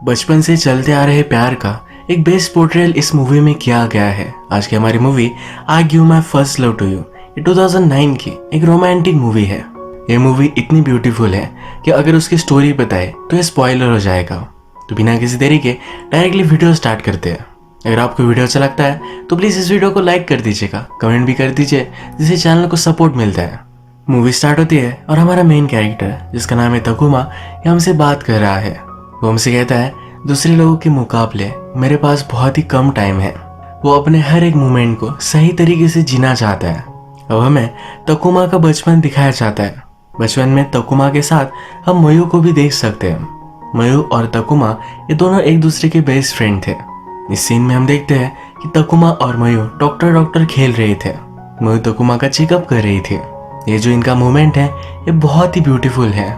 बचपन से चलते आ रहे प्यार का एक बेस्ट पोर्ट्रेयल इस मूवी में किया गया है। आज की हमारी movie I give my first love to you ये 2009 की एक रोमांटिक मूवी है। ये मूवी इतनी ब्यूटीफुल है कि अगर उसकी स्टोरी बताए तो ये स्पॉइलर हो जाएगा। तो बिना किसी देरी के डायरेक्टली वीडियो स्टार्ट करते हैं। अगर आपको वीडियो अच्छा लगता है तो प्लीज़ इस वीडियो को लाइक कर दीजिएगा, कमेंट भी कर दीजिए, जिससे चैनल को सपोर्ट मिलता है। मूवी स्टार्ट होती है और हमारा मेन कैरेक्टर जिसका नाम है तकुमा, ये हमसे बात कर रहा है। वो हमसे कहता है दूसरे लोगों के मुकाबले मेरे पास बहुत ही कम टाइम है। वो अपने हर एक मोमेंट को सही तरीके से जीना चाहता है। अब हमें तकुमा का बचपन दिखाया जाता है। बचपन में तकुमा के साथ हम मयू को भी देख सकते हैं। मयू और तकुमा ये दोनों एक दूसरे के बेस्ट फ्रेंड थे। इस सीन में हम देखते हैं कि तकुमा और मयू डॉक्टर खेल रहे थे। मयू तकुमा का चेकअप कर रही थी। ये जो इनका मोमेंट है ये बहुत ही ब्यूटीफुल है।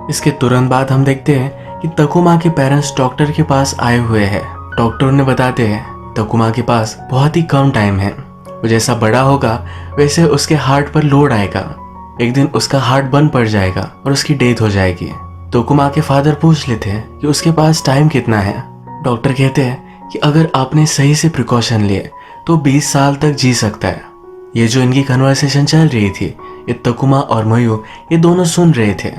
इसके तुरंत बाद हम देखते हैं कि तकुमा के पेरेंट्स डॉक्टर के पास आए हुए हैं। डॉक्टर ने बताते हैं तकुमा के पास बहुत ही कम टाइम है। वो जैसा बड़ा होगा वैसे उसके हार्ट पर लोड आएगा। एक दिन उसका हार्ट बंद पड़ जाएगा और उसकी डेथ हो जाएगी। तकुमा के फादर पूछ लेते हैं कि उसके पास टाइम कितना है। डॉक्टर कहते हैं कि अगर आपने सही से प्रिकॉशन लिए तो 20 साल तक जी सकता है। ये जो इनकी कन्वर्सेशन चल रही थी ये तकुमा और मयू ये दोनों सुन रहे थे।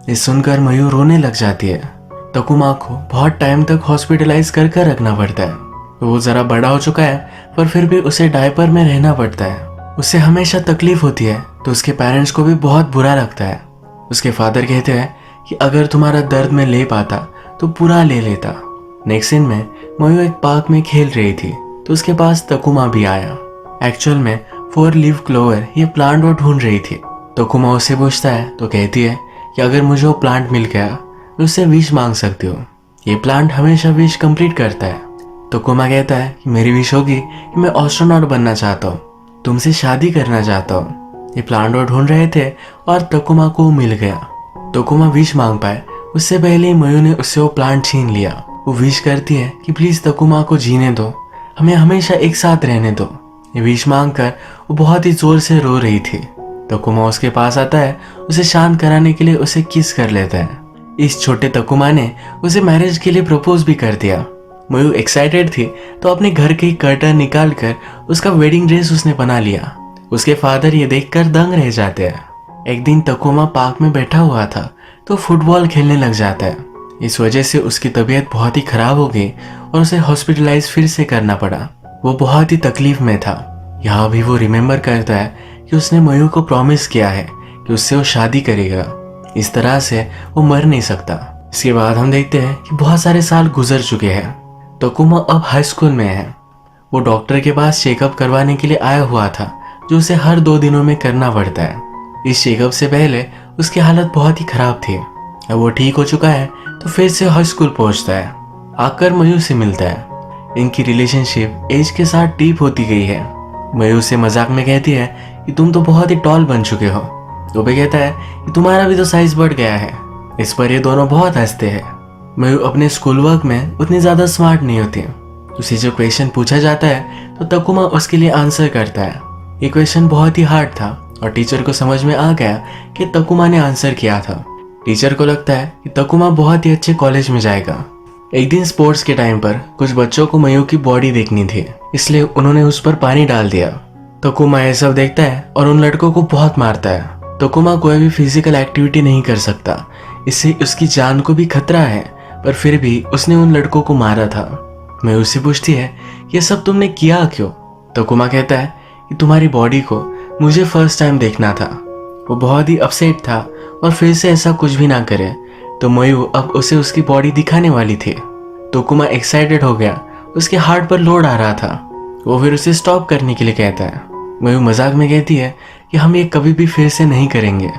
ये सुनकर मयू रोने लग जाती है। तकुमा को बहुत टाइम तक हॉस्पिटलाइज कर रखना पड़ता है। वो ज़रा बड़ा हो चुका है पर फिर भी उसे डायपर में रहना पड़ता है। उसे हमेशा तकलीफ होती है तो उसके पेरेंट्स को भी बहुत बुरा लगता है। उसके फादर कहते हैं कि अगर तुम्हारा दर्द में ले पाता तो पूरा ले लेता। नेक्स्ट सीन में मयू एक पार्क में खेल रही थी तो उसके पास तकुमा भी आया। एक्चुअल में 4 लीफ क्लोवर ये प्लांट वो ढूंढ रही थी। तकुमा उससे पूछता है तो कहती है कि अगर मुझे वो प्लांट मिल गया तो उससे विश मांग सकती हो। ये प्लांट हमेशा विश कंप्लीट करता है। तकुमा कहता है कि मेरी विश होगी कि मैं एस्ट्रोनॉट बनना चाहता हूँ, तुमसे शादी करना चाहता हूँ। ये प्लांट वो ढूंढ रहे थे और तकुमा को मिल गया। तकुमा विश मांग पाए उससे पहले ही मयू ने उससे वो प्लांट छीन लिया। वो विश करती है कि प्लीज तकुमा को जीने दो, हमें हमेशा एक साथ रहने दो। ये विश मांग कर वो बहुत ही जोर से रो रही थी। तकुमा उसके पास आता है, उसे शांत कराने के लिए उसे किस कर लेता है। इस छोटे तकुमा ने उसे मैरिज के लिए प्रपोज भी कर दिया। मयू एक्साइटेड थी तो अपने घर के कर्टन निकाल कर उसका वेडिंग ड्रेस उसने बना लिया। उसके फादर ये देखकर दंग रह जाते हैं। एक दिन तकुमा पार्क में बैठा हुआ था तो फुटबॉल खेलने लग जाता है। इस वजह से उसकी तबीयत बहुत ही खराब हो गई और उसे हॉस्पिटलाइज फिर से करना पड़ा। वो बहुत ही तकलीफ में था। यहाँ भी वो रिमेम्बर करता है कि उसने मयू को प्रॉमिस किया है कि उससे वो शादी करेगा। इस तरह से वो मर नहीं सकता। इसके बाद हम देखते हैं कि बहुत सारे साल गुजर चुके हैं। तकुमा अब हाई स्कूल में है। वो डॉक्टर के पास चेकअप करवाने के लिए आया हुआ था जो उसे हर 2 दिनों में करना पड़ता है। इस चेकअप से पहले उसकी हालत बहुत ही खराब थी। अब वो ठीक हो चुका है तो फिर से हाई स्कूल पहुंचता है। आकर मयू से मिलता है। इनकी रिलेशनशिप एज के साथ डीप होती गई है। मयू से मजाक में कहती है कि तुम तो बहुत ही टॉल बन चुके हो। वो भी कहता है कि तुम्हारा भी तो साइज बढ़ गया है। इस पर ये दोनों बहुत हंसते हैं। मयू अपने स्कूल वर्क में उतनी ज्यादा स्मार्ट नहीं होती। उसे जो क्वेश्चन पूछा जाता है तो तकुमा उसके लिए आंसर करता है। ये क्वेश्चन बहुत ही हार्ड था और टीचर को समझ में आ गया कि तकुमा ने आंसर किया था। टीचर को लगता है कि तकुमा बहुत ही अच्छे कॉलेज में जाएगा। एक दिन स्पोर्ट्स के टाइम पर कुछ बच्चों को मयू की बॉडी देखनी थी, इसलिए उन्होंने उस पर पानी डाल दिया। तकुमा ये सब देखता है और उन लड़कों को बहुत मारता है। तकुमा कोई भी फिजिकल एक्टिविटी नहीं कर सकता, इससे उसकी जान को भी खतरा है, पर फिर भी उसने उन लड़कों को मारा था। मयू से पूछती है ये सब तुमने किया क्यों? तकुमा कहता है कि तुम्हारी बॉडी को मुझे फर्स्ट टाइम देखना था। वो बहुत ही अपसेट था और फिर से ऐसा कुछ भी ना करे तो मयू अब उसे उसकी बॉडी दिखाने वाली थी। तकुमा एक्साइटेड हो गया, उसके हार्ट पर लोड आ रहा था। वो फिर उसे स्टॉप करने के लिए कहता है। मयू मजाक में कहती है कि हम ये कभी भी फिर से नहीं करेंगे।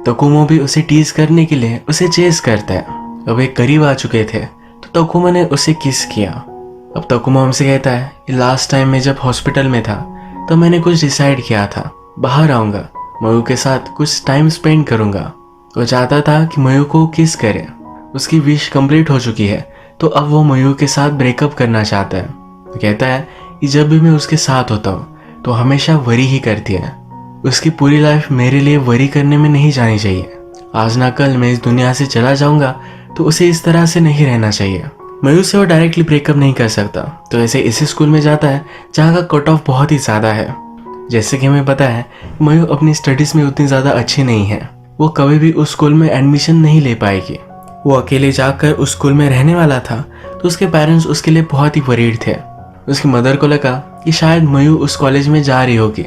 तकुमा भी उसे टीज करने के लिए उसे चेस करता है। अब एक करीब आ चुके थे तो तकुमा ने उसे किस किया। अब तकुमा हमसे कहता है कि लास्ट टाइम मैं जब हॉस्पिटल में था तो मैंने कुछ डिसाइड किया था, बाहर आऊँगा, मयू के साथ कुछ टाइम स्पेंड करूँगा। वो चाहता था कि मयू को किस करे। उसकी विश कंप्लीट हो चुकी है तो अब वो मयू के साथ ब्रेकअप करना चाहता है। वो कहता है कि जब भी मैं उसके साथ होता हूँ तो हमेशा वरी ही करती है। उसकी पूरी लाइफ मेरे लिए वरी करने में नहीं जानी चाहिए। आज ना कल मैं इस दुनिया से चला जाऊँगा तो उसे इस तरह से नहीं रहना चाहिए। मयू से वो डायरेक्टली ब्रेकअप नहीं कर सकता, तो ऐसे इसी स्कूल में जाता है जहाँ का कट ऑफ बहुत ही ज़्यादा है। जैसे कि हमें पता है मयू अपनी स्टडीज़ में उतनी ज़्यादा अच्छी नहीं है, वो कभी भी उस स्कूल में एडमिशन नहीं ले पाएगी। वो अकेले जाकर उस स्कूल में रहने वाला था, तो उसके पेरेंट्स उसके लिए बहुत ही वरीड थे। उसकी मदर को लगा कि शायद मयू उस कॉलेज में जा रही होगी,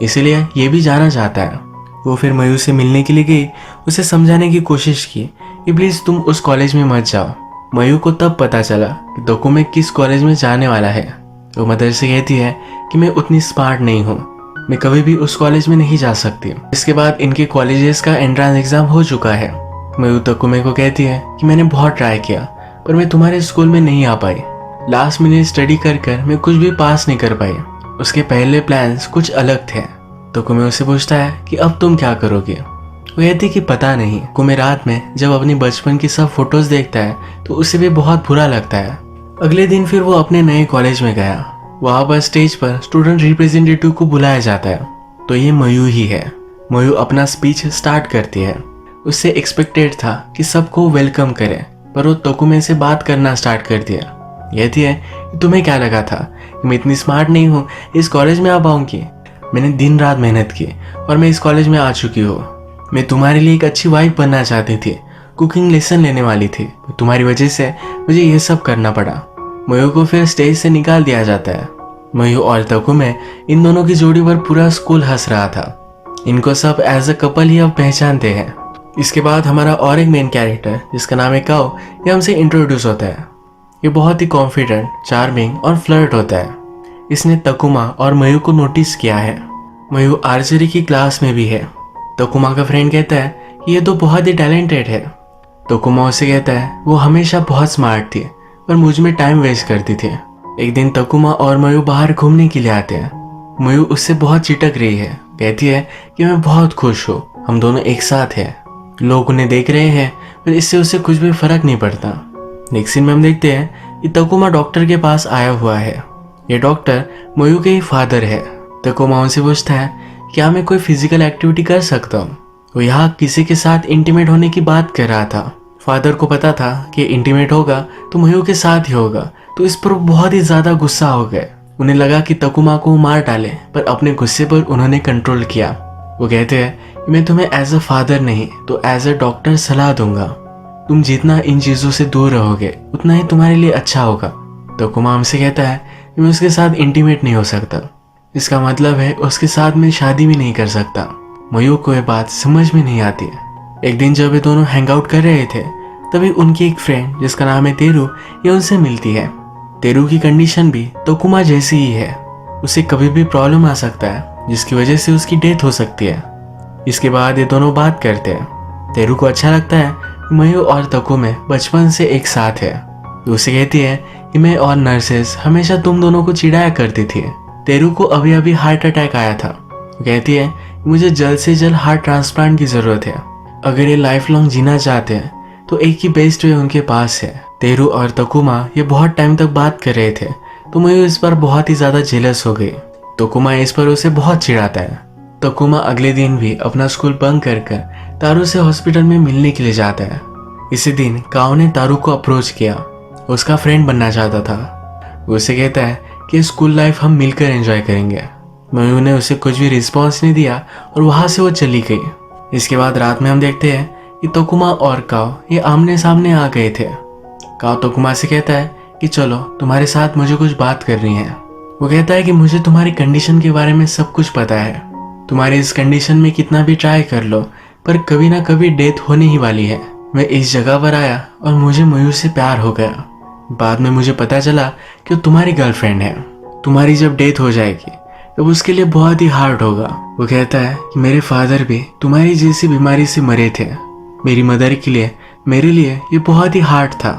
इसीलिए ये भी जाना चाहता है। वो फिर मयू से मिलने के लिए गई, उसे समझाने की कोशिश की कि प्लीज़ तुम उस कॉलेज में मत जाओ। मयू को तब पता चला कि तकुमे किस कॉलेज में जाने वाला है। वो मदर से कहती है कि मैं उतनी स्मार्ट नहीं हूँ, मैं कभी भी उस कॉलेज में नहीं जा सकती। इसके बाद इनके कॉलेजेस का एंट्रेंस एग्जाम हो चुका है। मयू तकुमे को कहती है कि मैंने बहुत ट्राई किया पर मैं तुम्हारे स्कूल में नहीं आ पाई। लास्ट मिनट स्टडी कर मैं कुछ भी पास नहीं कर पाई। उसके पहले प्लान्स कुछ अलग थे। तकुमे उससे पूछता है कि अब तुम क्या करोगे। वो कहती कि पता नहीं। कुमे रात में जब अपनी बचपन की सब फोटोज देखता है तो उसे भी बहुत बुरा लगता है। अगले दिन फिर वो अपने नए कॉलेज में गया। वहाँ पर स्टेज पर स्टूडेंट रिप्रेजेंटेटिव को बुलाया जाता है, तो ये मयू ही है। मयू अपना स्पीच स्टार्ट करती है। उससे एक्सपेक्टेड था कि सबको वेलकम करे, पर वो तकुमे से बात करना स्टार्ट कर दिया। कहती है कि तुम्हें क्या लगा था कि मैं इतनी स्मार्ट नहीं हूँ, इस कॉलेज में आ पाऊंगी। मैंने दिन रात मेहनत की और मैं इस कॉलेज में आ चुकी हूँ। मैं तुम्हारे लिए एक अच्छी वाइफ बनना चाहती थी, कुकिंग लेसन लेने वाली थी, तुम्हारी वजह से मुझे ये सब करना पड़ा। मयू को फिर स्टेज से निकाल दिया जाता है। मयू और तकुमे इन दोनों की जोड़ी पर पूरा स्कूल हंस रहा था। इनको सब एज अ कपल ही अब पहचानते हैं। इसके बाद हमारा और एक मेन कैरेक्टर जिसका नाम है काओ, ये हमसे इंट्रोड्यूस होता है। ये बहुत ही कॉन्फिडेंट, चार्मिंग और फ्लर्ट होता है। इसने तकुमा और मयू को नोटिस किया है। मयू आर्चरी की क्लास में भी है। तकुमा का फ्रेंड कहता है कि ये तो बहुत ही टैलेंटेड है। तकुमा उसे कहता है वो हमेशा बहुत स्मार्ट थी पर मुझ में टाइम वेस्ट करती थी। एक दिन तकुमा और मयू बाहर घूमने के लिए आते हैं। मयू उससे बहुत चिटक रही है, कहती है कि मैं बहुत खुश हूँ, हम दोनों एक साथ हैं। लोग उन्हें देख रहे हैं पर इससे उसे कुछ भी फर्क नहीं पड़ता। नेक्स्ट सीन में हम देखते हैं कि तकुमा डॉक्टर के पास आया हुआ है। ये डॉक्टर मयू के ही फादर है। तकुमा उनसे पूछता है क्या मैं कोई फिजिकल एक्टिविटी कर सकता हूँ। वो यहाँ किसी के साथ इंटीमेट होने की बात कर रहा था। फादर को पता था कि इंटीमेट होगा तो मयू के साथ ही होगा, तो इस पर बहुत ही ज्यादा गुस्सा हो गए। उन्हें लगा कि तकुमा को मार डाले, पर अपने गुस्से पर उन्होंने कंट्रोल किया। वो कहते हैं मैं तुम्हें एज अ फादर नहीं तो एज अ डॉक्टर सलाह दूंगा। तुम जितना इन चीजों से दूर रहोगे उतना ही तुम्हारे लिए अच्छा होगा। तकुमा हमसे कहता है कि मैं उसके साथ इंटीमेट नहीं हो सकता। इसका मतलब है उसके साथ मैं शादी भी नहीं कर सकता। मयू को ये बात समझ में नहीं आती है। एक दिन जब ये दोनों हैंग आउट कर रहे थे तभी उनकी एक फ्रेंड जिसका नाम है तेरू, ये उनसे मिलती है। तेरू की कंडीशन भी तकुमा जैसी ही है। उसे कभी भी प्रॉब्लम आ सकता है जिसकी वजह से उसकी डेथ हो सकती है। इसके बाद ये दोनों बात करते हैं। तेरू को अच्छा लगता है कि मयू और तकुमे बचपन से एक साथ है। वो उसे कहती है कि मैं और नर्सेस हमेशा तुम दोनों को चिढ़ाया करती थी। तेरू को अभी अभी हार्ट अटैक आया था। वो कहती है मुझे जल्द से जल्द हार्ट ट्रांसप्लांट की जरूरत है। अगर ये लाइफ लॉन्ग जीना चाहते हैं तो एक ही बेस्ट वे उनके पास है। तेरू और तकुमा ये बहुत टाइम तक बात कर रहे थे, तो मयू इस पर बहुत ही ज्यादा जेलस हो गई। तकुमा इस पर उसे बहुत चिढ़ाता है। तकुमा अगले दिन भी अपना स्कूल बंक कर तारू से हॉस्पिटल में मिलने के लिए जाता है। इसी दिन काओ ने तारू को अप्रोच किया, उसका फ्रेंड बनना चाहता था। वो उसे कहता है कि स्कूल लाइफ हम मिलकर एंजॉय करेंगे। मयू ने उसे कुछ भी रिस्पॉन्स नहीं दिया और वहां से वो चली गई। इसके बाद रात में हम देखते हैं कि तकुमा और काओ ये आमने सामने आ गए थे। काओ तकुमा से कहता है कि चलो तुम्हारे साथ मुझे कुछ बात करनी है। वो कहता है कि मुझे तुम्हारी कंडीशन के बारे में सब कुछ पता है। तुम्हारी इस कंडीशन में कितना भी ट्राई कर लो पर कभी ना कभी डेथ होने ही वाली है। मैं इस जगह पर आया और मुझे मयू से प्यार हो गया। बाद में मुझे पता चला कि वो तुम्हारी गर्लफ्रेंड है। तुम्हारी जब डेथ हो जाएगी तब उसके लिए बहुत ही हार्ड होगा। वो कहता है कि मेरे फादर भी तुम्हारी जैसी बीमारी से मरे थे। मेरी मदर के लिए मेरे लिए ये बहुत ही हार्ड था।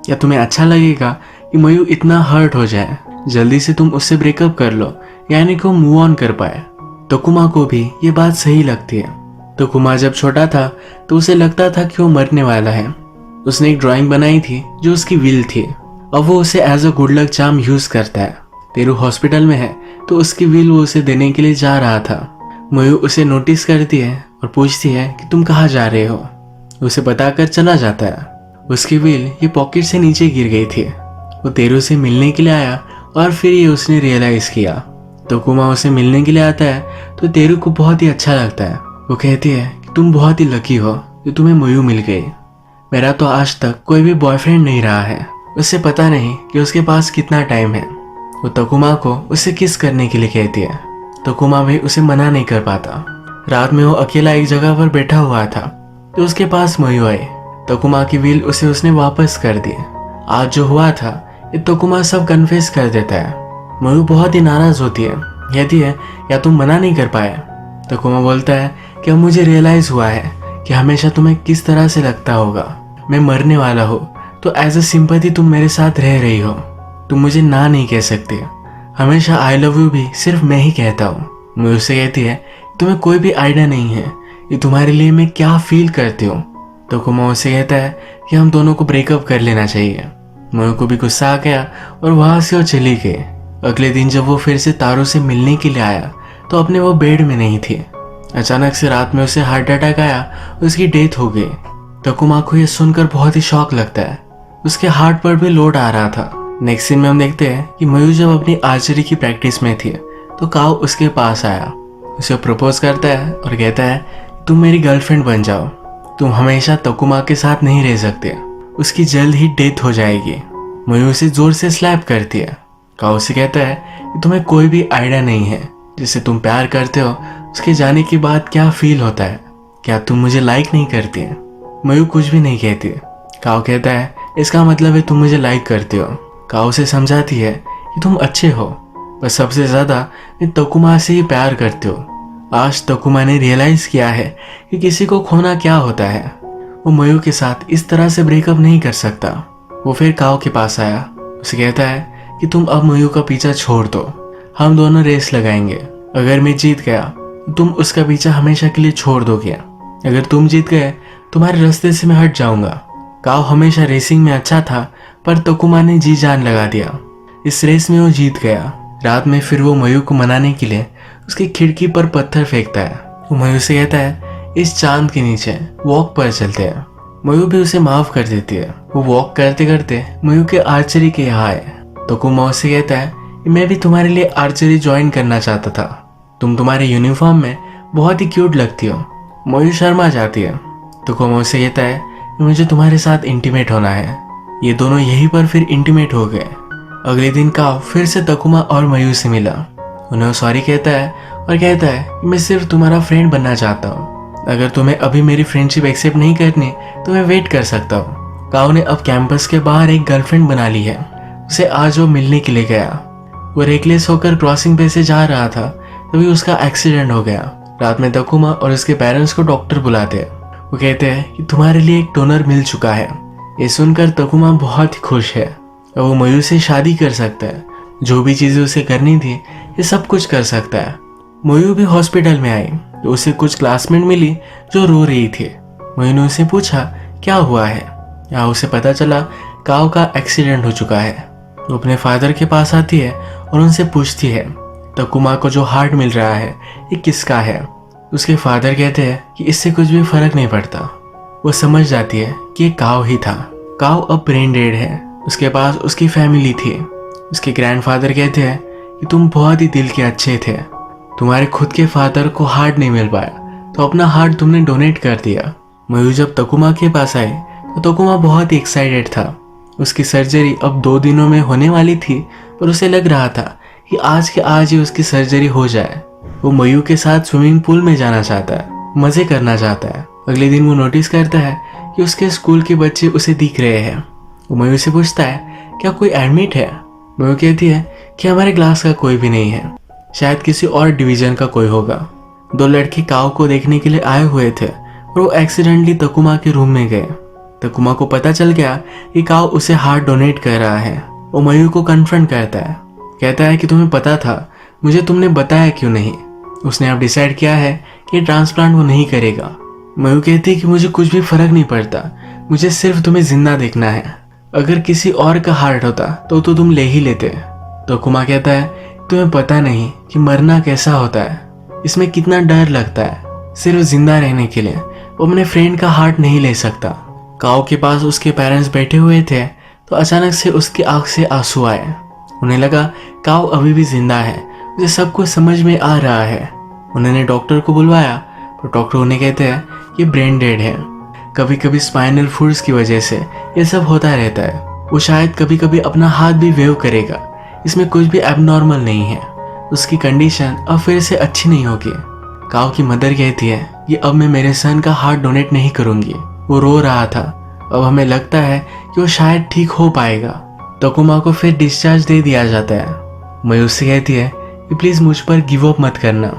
क्या तुम्हें अच्छा लगेगा कि मयू इतना हर्ट हो जाए? जल्दी से तुम उससे ब्रेकअप कर लो, यानी कि वो मूव ऑन कर पाए। तकुमा को भी ये बात सही लगती है। तकुमा जब छोटा था तो उसे लगता था कि वो मरने वाला है। उसने एक ड्राइंग बनाई थी जो उसकी विल थी। अब वो उसे as a good luck charm use करता है। तेरू हॉस्पिटल में है तो उसकी विल वो उसे देने के लिए जा रहा था। मयू उसे नोटिस करती है और पूछती है कि तुम कहाँ जा रहे हो। उसे बताकर चला जाता है। उसकी व्हील ये पॉकेट से नीचे गिर गई थी। वो तेरू से मिलने के लिए आया और फिर ये उसने रियलाइज किया। तकुमा उसे मिलने के लिए आता है तो तेरू को बहुत ही अच्छा लगता है। वो कहती है कि तुम बहुत ही लकी हो कि तुम्हें मयू मिल गई। मेरा तो आज तक कोई भी बॉयफ्रेंड नहीं रहा है। उससे पता नहीं कि उसके पास कितना टाइम है। वो तकुमा को उसे किस करने के लिए कहती है। तकुमा भी उसे मना नहीं कर पाता। रात में वो अकेला एक जगह पर बैठा हुआ था तो उसके पास मयू आई। तकुमा की व्हील उसे उसने वापस कर दी। आज जो हुआ था ये तकुमा सब कन्फेस कर देता है। मयू बहुत ही नाराज होती है, कहती है या तुम मना नहीं कर पाए। तकुमा बोलता है कि अब मुझे रियलाइज हुआ है कि हमेशा तुम्हें किस तरह से लगता होगा मैं मरने वाला हूँ, तो एज अ सिंपैथी तुम मेरे साथ रह रही हो। तुम मुझे ना नहीं कह सकती। हमेशा आई लव यू भी सिर्फ मैं ही कहता हूँ। मयू उससे कहती है तुम्हें कोई भी आइडिया नहीं है कि तुम्हारे लिए मैं क्या फील करती हूँ। तकुमा उसे कहता है कि हम दोनों को ब्रेकअप कर लेना चाहिए। मयू को भी गुस्सा आ गया और वहां से वो चली गई। अगले दिन जब वो फिर से तारू से मिलने के लिए आया तो अपने वो बेड में नहीं थी। अचानक से रात में उसे हार्ट अटैक आया, उसकी डेथ हो गई। तकुमा को यह सुनकर बहुत ही शॉक लगता है। उसके हार्ट पर भी लोड आ रहा था। नेक्स्ट सीन में हम देखते हैं कि मयू जब अपनी आर्चरी की प्रैक्टिस में थी तो काओ उसके पास आया, उसे प्रपोज करता है और कहता है तुम मेरी गर्लफ्रेंड बन जाओ। तुम हमेशा तकुमा के साथ नहीं रह सकते, उसकी जल्द ही डेथ हो जाएगी। मयू उसे जोर से स्लैप करती है। काओ से कहता है कि तुम्हें कोई भी आइडिया नहीं है जिससे तुम प्यार करते हो उसके जाने के बाद क्या फील होता है। क्या तुम मुझे लाइक नहीं करती है? मयू कुछ भी नहीं कहती। काओ कहता है इसका मतलब है तुम मुझे लाइक करते हो। काओ से समझाती है कि तुम अच्छे हो, पर सबसे ज्यादा मैं तकुमा से ही प्यार करते हो। आज तकुमा ने रियलाइज किया है कि किसी को खोना क्या होता है। वो मयू के साथ इस तरह से ब्रेकअप नहीं कर सकता। वो फिर काओ के पास आया, उसे कहता है कि तुम अब मयू का पीछा छोड़ दो, हम दोनों रेस लगाएंगे। अगर मैं जीत गया तो तुम उसका पीछा हमेशा के लिए छोड़ दोगे। अगर तुम जीत गए तुम्हारे रास्ते से मैं हट जाऊंगा। काओ हमेशा रेसिंग में अच्छा था, पर तकुमा ने जी जान लगा दिया। इस रेस में वो जीत गया। रात में फिर वो मयू को मनाने के लिए उसकी खिड़की पर पत्थर फेंकता है। वो मयू से कहता है इस चांद के नीचे वॉक पर चलते हैं। मयू भी उसे माफ कर देती है। वो वॉक करते करते मयू के आर्चरी के यहाँ आए। तकुमा उससे कहता है कि मैं भी तुम्हारे लिए आर्चरी ज्वाइन करना चाहता था। तुम तुम्हारे यूनिफॉर्म में बहुत ही क्यूट लगती हो। मयू शर्मा जाती है। तकुमा उससे कहता है कि मुझे तुम्हारे साथ इंटीमेट होना है। ये दोनों यहीं पर फिर इंटीमेट हो गए। अगले दिन काओ फिर से तकुमा और मयू से मिला। उन्हें सॉरी कहता है और कहता है कि मैं सिर्फ तुम्हारा फ्रेंड बनना चाहता हूँ। अगर तुम्हें अभी मेरी फ्रेंडशिप एक्सेप्ट नहीं करनी तो मैं वेट कर सकता हूँ। काओ ने अब कैंपस के बाहर एक गर्लफ्रेंड बना ली है। उसे आज वो मिलने के लिए गया। वो रेकलेस होकर क्रॉसिंग पे से जा रहा था, तभी उसका एक्सीडेंट हो गया। रात में तकुमा और उसके पेरेंट्स को डॉक्टर बुलाते हैं। वो कहते हैं कि तुम्हारे लिए एक डोनर मिल चुका है। ये सुनकर तकुमा बहुत ही खुश है और वो मयू से शादी कर सकता है। जो भी चीजें उसे करनी थी ये सब कुछ कर सकता है। मयू भी हॉस्पिटल में आई तो उसे कुछ क्लासमेट मिली जो रो रही थी। मयू ने उसे पूछा क्या हुआ है। यहाँ उसे पता चला काओ का एक्सीडेंट हो चुका है। वो अपने फादर के पास आती है और उनसे पूछती है तकुमा को जो हार्ट मिल रहा है ये किसका है। उसके फादर कहते हैं कि इससे कुछ भी फर्क नहीं पड़ता। वो समझ जाती है कि ये काओ ही था। काओ अब ब्रेन डेड है। उसके पास उसकी फैमिली थी। उसके ग्रैंडफादर कहते हैं कि तुम बहुत ही दिल के अच्छे थे। तुम्हारे खुद के फादर को हार्ट नहीं मिल पाया तो अपना हार्ट तुमने डोनेट कर दिया। मयू जब तकुमा के पास आई तो तकुमा बहुत ही एक्साइटेड था। उसकी सर्जरी अब 2 दिनों में होने वाली थी, पर उसे लग रहा था कि आज के आज ही उसकी सर्जरी हो जाए। वो मयू के साथ स्विमिंग पूल में जाना चाहता है, मजे करना चाहता है। अगले दिन वो नोटिस करता है कि उसके स्कूल के बच्चे उसे दिख रहे हैं। वो मयू से पूछता है क्या कोई एडमिट है। मयू कहती है कि हमारे क्लास का कोई भी नहीं है, शायद किसी और डिवीजन का कोई होगा। 2 लड़के काओ को देखने के लिए आए हुए थे और वो एक्सीडेंटली तकुमा के रूम में गए। तकुमा को पता चल गया कि काओ उसे हार्ट डोनेट कर रहा है। वो मयू को कन्फ्रंट करता है, कहता है कि तुम्हें पता था, मुझे तुमने बताया क्यों नहीं। उसने अब डिसाइड किया है कि ट्रांसप्लांट वो नहीं करेगा। मयू कहती है कि मुझे कुछ भी फर्क नहीं पड़ता, मुझे सिर्फ तुम्हें जिंदा देखना है। अगर किसी और का हार्ट होता तो तुम ले ही लेते। तकुमा कहता है तुम्हें पता नहीं कि मरना कैसा होता है, इसमें कितना डर लगता है। सिर्फ जिंदा रहने के लिए वो अपने फ्रेंड का हार्ट नहीं ले सकता। काओ के पास उसके पेरेंट्स बैठे हुए थे तो अचानक से उसकी आंख से आंसू आए। उन्हें लगा काओ अभी भी जिंदा है, उसे सब कुछ समझ में आ रहा है। उन्होंने डॉक्टर को बुलवाया तो डॉक्टर उन्हें कहते हैं कि ब्रेन डेड है। कभी कभी स्पाइनल फ्लूइड्स की वजह से ये सब होता रहता है। वो शायद कभी कभी अपना हाथ भी वेव करेगा, इसमें कुछ भी एबनॉर्मल नहीं है। उसकी कंडीशन अब फिर से अच्छी नहीं होगी। काओ की मदर कहती है कि अब मैं मेरे सन का हार्ट डोनेट नहीं करूंगी। वो रो रहा था। अब हमें लगता है कि वो शायद ठीक हो पाएगा। तकुमा को फिर डिस्चार्ज दे दिया जाता है। मयू उससे कहती है कि प्लीज मुझ पर गिव अप मत करना,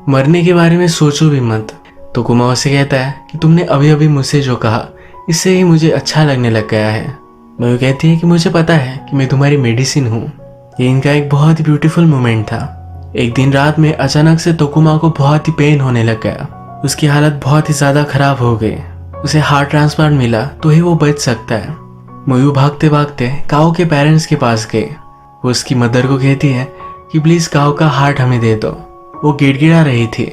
मरने के बारे में सोचो भी मत। तकुमा उससे कहता है कि तुमने अभी अभी मुझसे जो कहा इससे ही मुझे अच्छा लगने लग गया है। मयू कहती है कि मुझे पता है कि मैं तुम्हारी मेडिसिन हूँ। ये इनका एक बहुत ही ब्यूटीफुल मोमेंट था। एक दिन रात में अचानक से तकुमा को बहुत ही पेन होने लग गया। उसकी हालत बहुत ही ज्यादा खराब हो गई। उसे हार्ट ट्रांसप्लांट मिला तो ही वो बच सकता है। मयू भागते भागते काओ के पेरेंट्स के पास गए। वो उसकी मदर को कहती है कि प्लीज काओ का हार्ट हमें दे दो। वो गिड़गिड़ा रही थी।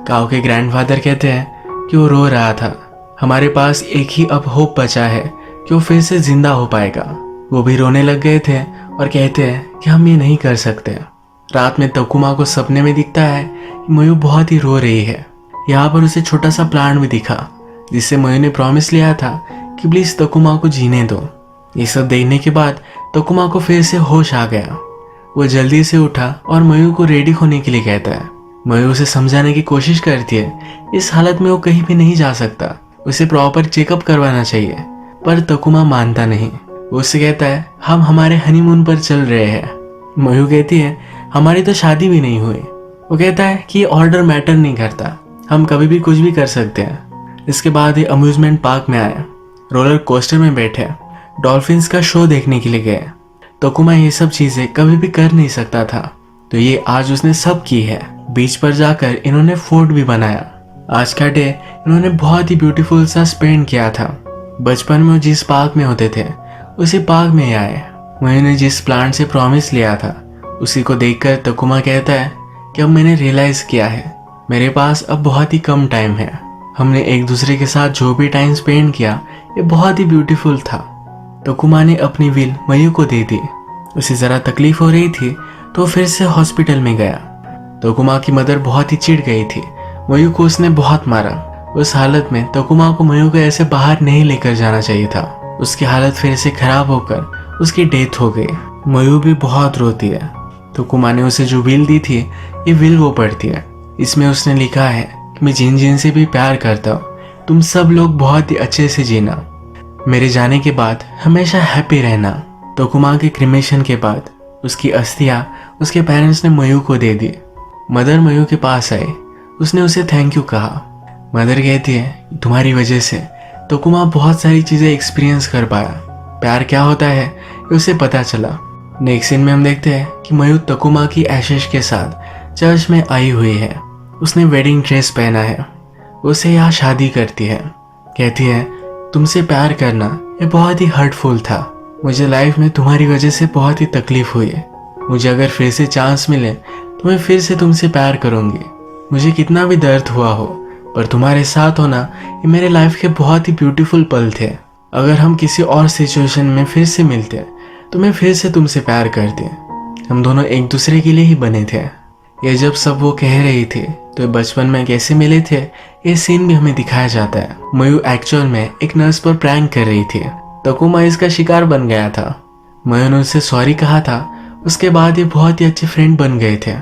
काओ के ग्रैंडफादर कहते हैं कि वो रो रहा था। हमारे पास एक ही अब होप बचा है कि वो फिर से जिंदा हो पाएगा। वो भी रोने लग गए थे और कहते हैं कि हम ये नहीं कर सकते। रात में तकुमा को सपने में दिखता है कि मयू बहुत ही रो रही है। यहाँ पर उसे छोटा सा प्लांट भी दिखा जिससे मयू ने प्रॉमिस लिया था कि प्लीज तकुमा को जीने दो। ये सब देखने के बाद तकुमा को फिर से होश आ गया। वो जल्दी से उठा और मयू को रेडी होने के लिए कहता है। मयू उसे समझाने की कोशिश करती है इस हालत में वो कहीं भी नहीं जा सकता, उसे प्रॉपर चेकअप करवाना चाहिए, पर तकुमा मानता नहीं। वो उससे कहता है हम हमारे हनीमून पर चल रहे हैं। मयू कहती है हमारी तो शादी भी नहीं हुई। वो कहता है कि ये ऑर्डर मैटर नहीं करता, हम कभी भी कुछ भी कर सकते हैं। इसके बाद ये अम्यूजमेंट पार्क में आए, रोलर कोस्टर में बैठे, डॉल्फिन्स का शो देखने के लिए गए। तकुमा ये सब चीजें कभी भी कर नहीं सकता था, तो ये आज उसने सब की है। बीच पर जाकर इन्होंने फोर्ट भी बनाया। आज का डे इन्होंने बहुत ही ब्यूटीफुल सा स्पेंड किया था। बचपन में वो जिस पार्क में होते थे उसी पार्क में आए। मैंने जिस प्लांट से प्रॉमिस लिया था उसी को देखकर तकुमा कहता है कि अब मैंने रियलाइज किया है मेरे पास अब बहुत ही कम टाइम है। हमने एक दूसरे के साथ जो भी टाइम स्पेंड किया ये बहुत ही ब्यूटीफुल था। तकुमा ने अपनी विल मयू को दे दी। उसे जरा तकलीफ हो रही थी तो फिर से हॉस्पिटल में गया। तकुमा की मदर बहुत ही चिढ़ गई थी। मयू को उसने बहुत मारा। उस हालत में तकुमा को मयू को ऐसे बाहर नहीं लेकर जाना चाहिए था। उसकी हालत फिर से खराब होकर उसकी डेथ हो गई। मयू भी बहुत रोती है। तकुमा ने उसे जो विल दी थी ये विल वो पढ़ती है। इसमें उसने लिखा है कि मैं जिन जिन से भी प्यार करता हूँ तुम सब लोग बहुत ही अच्छे से जीना, मेरे जाने के बाद हमेशा हैप्पी रहना। तकुमा के क्रिमेशन के बाद उसकी अस्थियां उसके पेरेंट्स ने मयू को दे दी। मदर मयू के पास आई, उसने उसे थैंक यू कहा। मदर कहती है तुम्हारी वजह से तकुमा बहुत सारी चीजें एक्सपीरियंस कर पाया। प्यार क्या होता है ये उसे पता चला। नेक्स्ट सीन में हम देखते हैं कि मयू तकुमा की एशेश के साथ चर्च में आई हुई है। उसने वेडिंग ड्रेस पहना है। उसे यहाँ शादी करती है। कहती है तुमसे प्यार करना ये बहुत ही हर्टफुल था। मुझे लाइफ में तुम्हारी वजह से बहुत ही तकलीफ हुई है। मुझे अगर फिर से चांस मिले तो मैं फिर से तुमसे प्यार करूंगी। मुझे कितना भी दर्द हुआ हो पर तुम्हारे साथ होना ये मेरे लाइफ के बहुत ही ब्यूटीफुल पल थे। अगर हम किसी और सिचुएशन में फिर से मिलते तो मैं फिर से तुमसे प्यार करती। हम दोनों एक दूसरे के लिए ही बने थे। ये जब सब वो कह रही थी तो बचपन में कैसे मिले थे ये सीन भी हमें दिखाया जाता है। मयू एक्चुअल में एक नर्स पर प्रैंक कर रही थी। तकुमा इसका शिकार बन गया था। मयू ने उससे सॉरी कहा था। उसके बाद ये बहुत ही अच्छे फ्रेंड बन गए थे।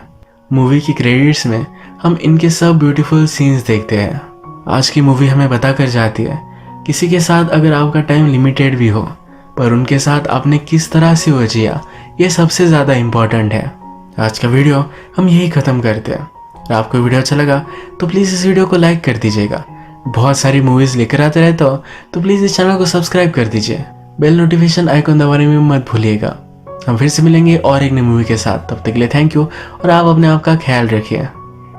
मूवी की क्रेडिट्स में हम इनके सब ब्यूटीफुल सीन्स देखते हैं। आज की मूवी हमें बता कर जाती है किसी के साथ अगर आपका टाइम लिमिटेड भी हो पर उनके साथ आपने किस तरह से वो जिया ये सबसे ज़्यादा इम्पोर्टेंट है। आज का वीडियो हम यही ख़त्म करते हैं। अगर आपको वीडियो अच्छा लगा तो प्लीज़ इस वीडियो को लाइक कर दीजिएगा। बहुत सारी मूवीज़ लेकर आते रहता हो तो प्लीज़ इस चैनल को सब्सक्राइब कर दीजिए। बेल नोटिफिकेशन आइकन दबाने में मत भूलिएगा। हम फिर से मिलेंगे और एक नई मूवी के साथ। तब तक के लिए थैंक यू और आप अपने आप का ख्याल रखिए।